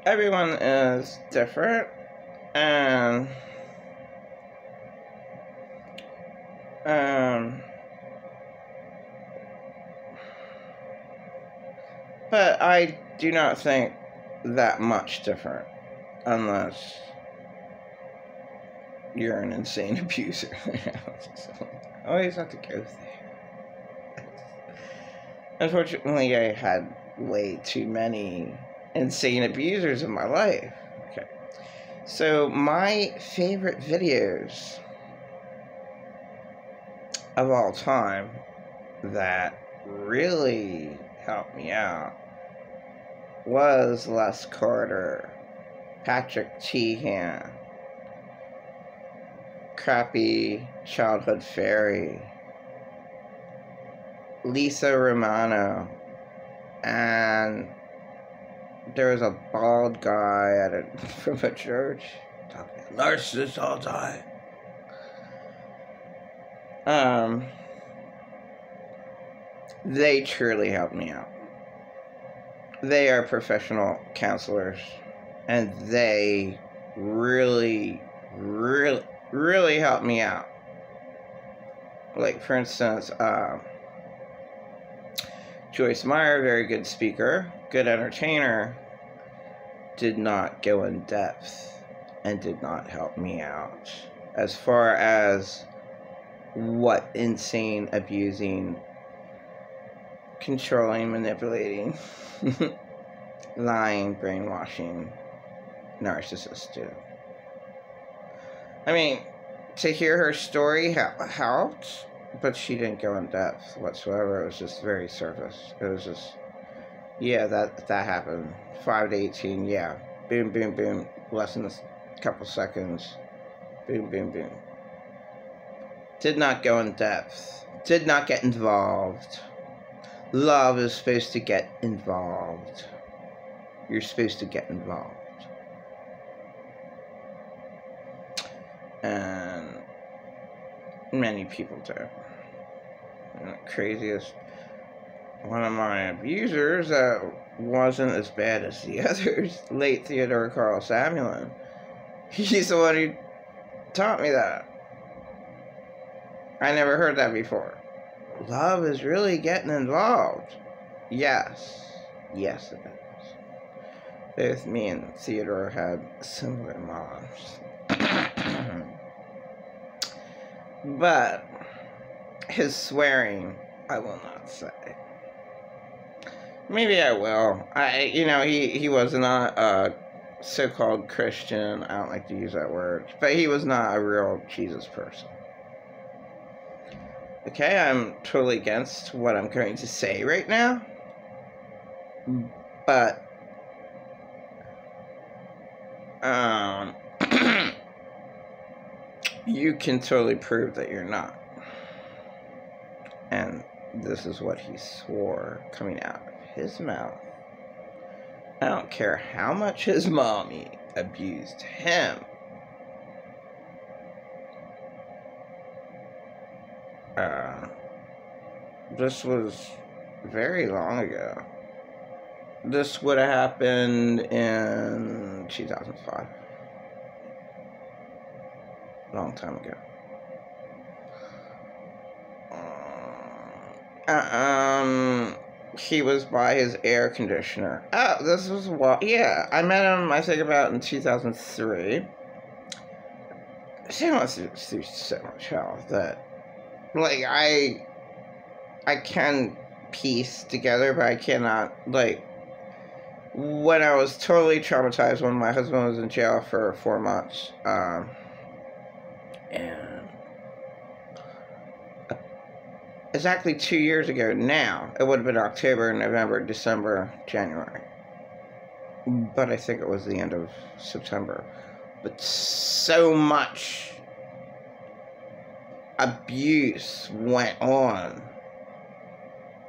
everyone is different, and um, but I do not think that much different, unless you're an insane abuser. I always have to go there. Unfortunately, I had way too many insane abusers in my life. Okay. So, my favorite videos of all time that really helped me out was Les Carter, Patrick Teahan, Crappy Childhood Fairy, Lisa Romano, and there was a bald guy from a church talking narcissist all the time. They truly helped me out. They are professional counselors, and they really helped me out. Like, for instance, Joyce Meyer, very good speaker, good entertainer, did not go in depth and did not help me out as far as what insane, abusing, controlling, manipulating, lying, brainwashing narcissists do. I mean, to hear her story helped, but she didn't go in depth whatsoever. It was just very surface. It was just, yeah, that happened. 5 to 18, yeah. Boom, boom, boom. Less than a couple seconds. Boom, boom, boom. Did not go in depth. Did not get involved. Love is supposed to get involved. You're supposed to get involved. And many people do. And the craziest, one of my abusers that wasn't as bad as the others, late Theodore Carl Samuelin, he's the one who taught me that. I never heard that before. Love is really getting involved. Yes. Yes, it is. Both me and Theodore had similar moms. But his swearing, I will not say. Maybe I will. He was not a so-called Christian. I don't like to use that word. But he was not a real Jesus person. Okay, I'm totally against what I'm going to say right now. But, you can totally prove that you're not. And this is what he swore coming out of his mouth. I don't care how much his mommy abused him. This was very long ago. This would have happened in 2005. Long time ago. He was by his air conditioner. Oh, this was what? Yeah, I met him, I think, about in 2003. He wants to do so much hell that, like, I can piece together, but I cannot, like, when I was totally traumatized when my husband was in jail for 4 months, and exactly 2 years ago now, it would have been October, November, December, January, but I think it was the end of September, but so much abuse went on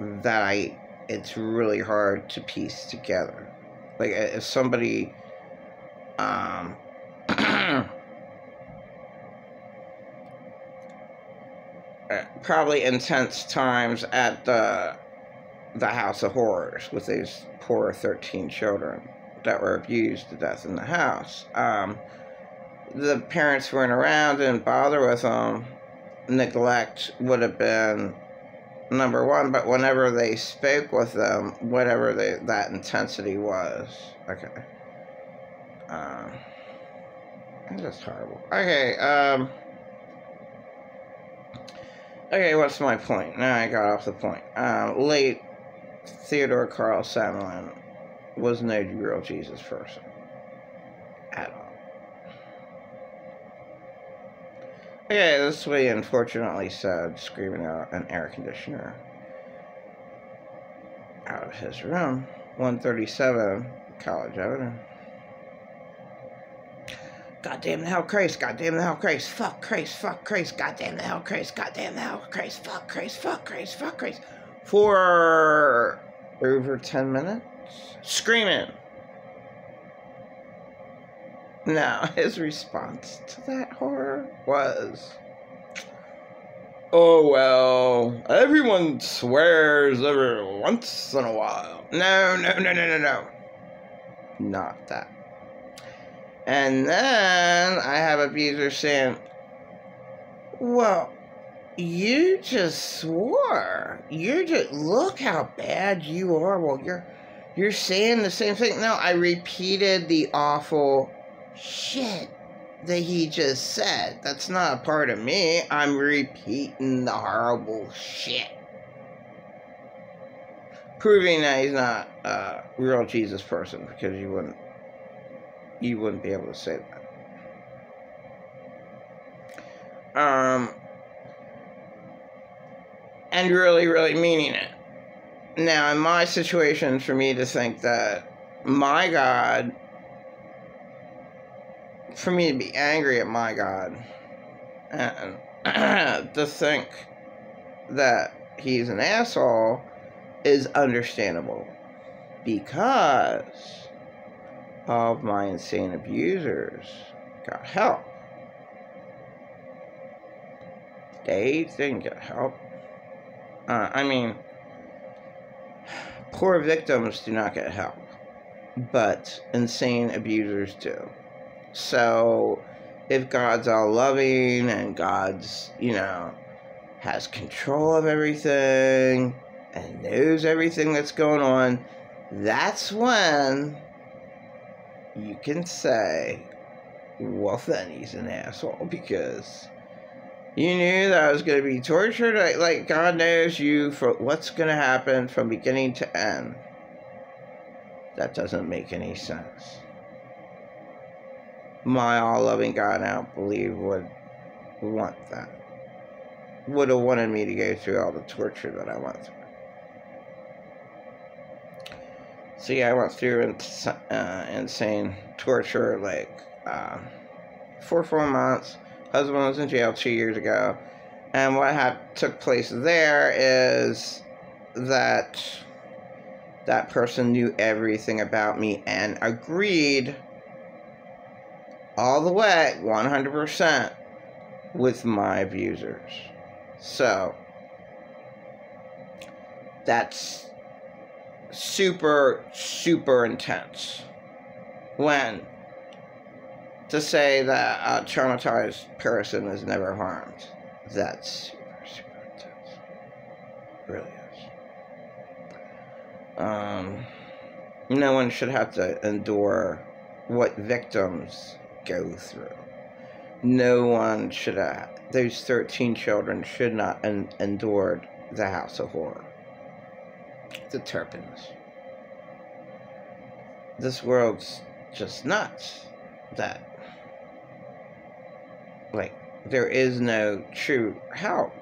that it's really hard to piece together. Like, if somebody, probably intense times at the House of Horrors with these poor 13 children. that were abused to death in the house. The parents weren't around, didn't bother with them. Neglect would have been number one, but whenever they spoke with them, whatever that intensity was, okay. It's just horrible. Okay, okay, what's my point? Now I got off the point. Late Theodore Carl Sandlin was no real Jesus person at all. Okay, this is what he unfortunately said, screaming out an air conditioner out of his room. 137, College Avenue. Goddamn the hell Christ, goddamn the hell Christ, fuck Christ, goddamn the hell Christ, goddamn the hell Christ, fuck Christ, fuck Christ, fuck Christ. For over 10 minutes? Screaming. Now, his response to that horror was, oh, well, everyone swears every once in a while. No. Not that. And then I have abusers saying, well, you just swore. Look how bad you are. Well, you're saying the same thing. No, I repeated the awful shit that he just said. That's not a part of me. I'm repeating the horrible shit. Proving that he's not a real Jesus person, because you wouldn't be able to say that. And really meaning it. Now, in my situation, for me to think that my God, for me to be angry at my God, and to think that he's an asshole is understandable, because all of my insane abusers got help. They didn't get help. I mean, poor victims do not get help, but insane abusers do. So, if God's all loving and God's, has control of everything and knows everything that's going on, that's when you can say, well, then he's an asshole, because you knew that I was going to be tortured. Like God knows you for what's going to happen from beginning to end. That doesn't make any sense. My all-loving God, I don't believe, would want that. Would have wanted me to go through all the torture that I went through. So yeah, I went through insane torture, like, for 4 months. Husband was in jail 2 years ago. And what took place there is that that person knew everything about me and agreed all the way, 100%, with my abusers. So, that's super intense. When to say that a traumatized person is never harmed, that's super intense. It really is. No one should have to endure what victims go through. No one should have. Those 13 children should not endured the house of horror. The Turpins. This world's just nuts. That, like, there is no true help.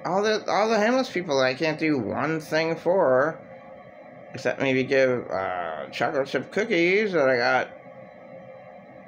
All the homeless people that I can't do one thing for, except maybe give chocolate chip cookies that I got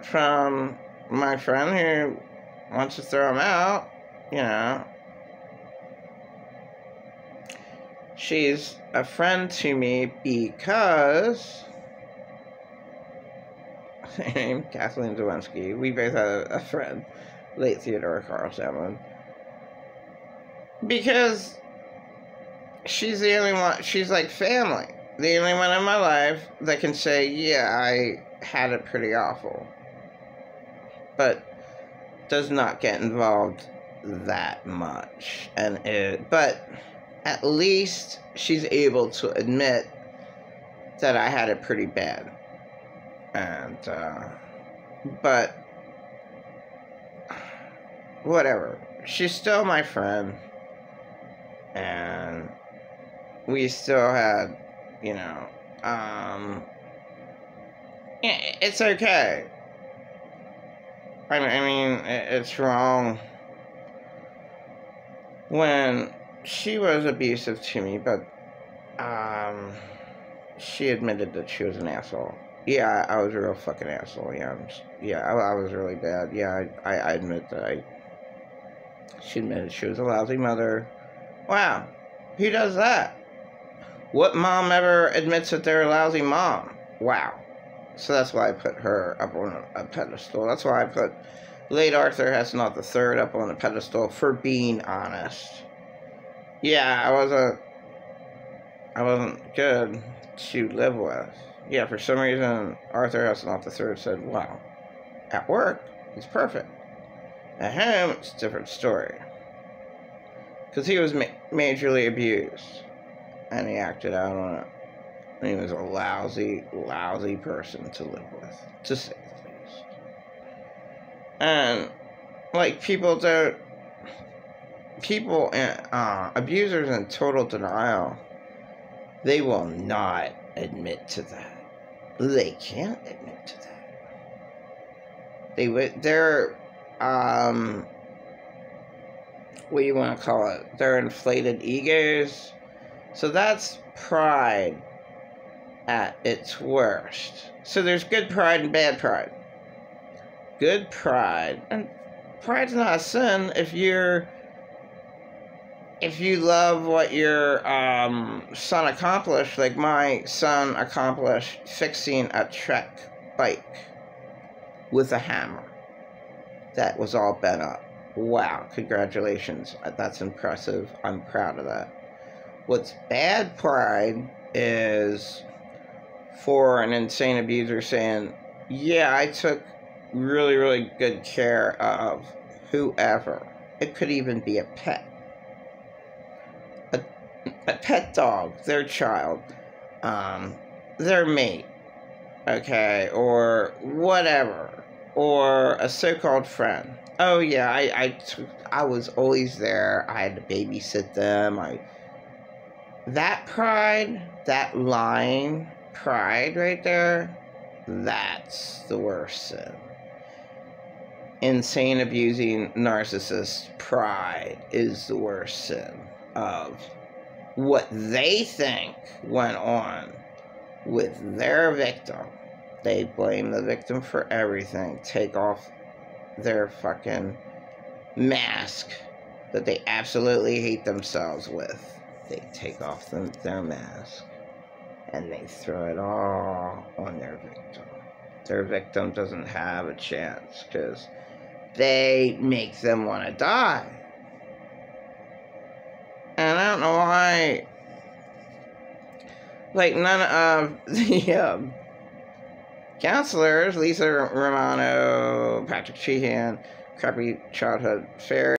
from my friend who wants to throw them out, She's a friend to me because her name Kathleen Zawinski. We both had a friend, late Theodore Carl Sandlin. Because she's the only one, she's like family. the only one in my life that can say, yeah, I had it pretty awful. But does not get involved that much. But at least she's able to admit that I had it pretty bad. And, but, whatever. She's still my friend. And we still had, you know, it's okay. I mean, it's wrong when she was abusive to me, but, she admitted that she was an asshole. Yeah, I was a real fucking asshole. Yeah, I was really bad. Yeah, I admit that she admitted she was a lousy mother. Wow, who does that? What mom ever admits that they're a lousy mom? Wow. So that's why I put her up on a pedestal. That's why I put late Arthur Hasselhoff III up on a pedestal for being honest. Yeah, I wasn't good to live with. Yeah, for some reason, Arthur Hasselhoff III said, wow, at work, he's perfect. At home, it's a different story. Because he was majorly abused. And he acted out on it. And he was a lousy, lousy person to live with, to say the least. And, like, abusers in total denial, they will not admit to that. They can't admit to that. They're, what do you want to call it? They're inflated egos. So that's pride at its worst. So there's good pride and bad pride. Good pride, and pride's not a sin if you love what your son accomplished, like my son accomplished fixing a Trek bike with a hammer that was all bent up. Wow, congratulations. That's impressive. I'm proud of that. What's bad pride is for an insane abuser saying, yeah, I took really, really good care of whoever. It could even be a pet. A pet dog, their child, their mate, okay, or whatever, or a so-called friend. Oh yeah, I was always there. I had to babysit them. That pride, that lying pride right there, that's the worst sin. Insane, abusing, narcissist pride is the worst sin of what they think went on with their victim. They blame the victim for everything. Take off their fucking mask that they absolutely hate themselves with. They take off their mask and they throw it all on their victim. Their victim doesn't have a chance because they make them want to die. And I don't know why, like, none of the counselors, Lisa Romano, Patrick Sheehan, Crappy Childhood Fairy,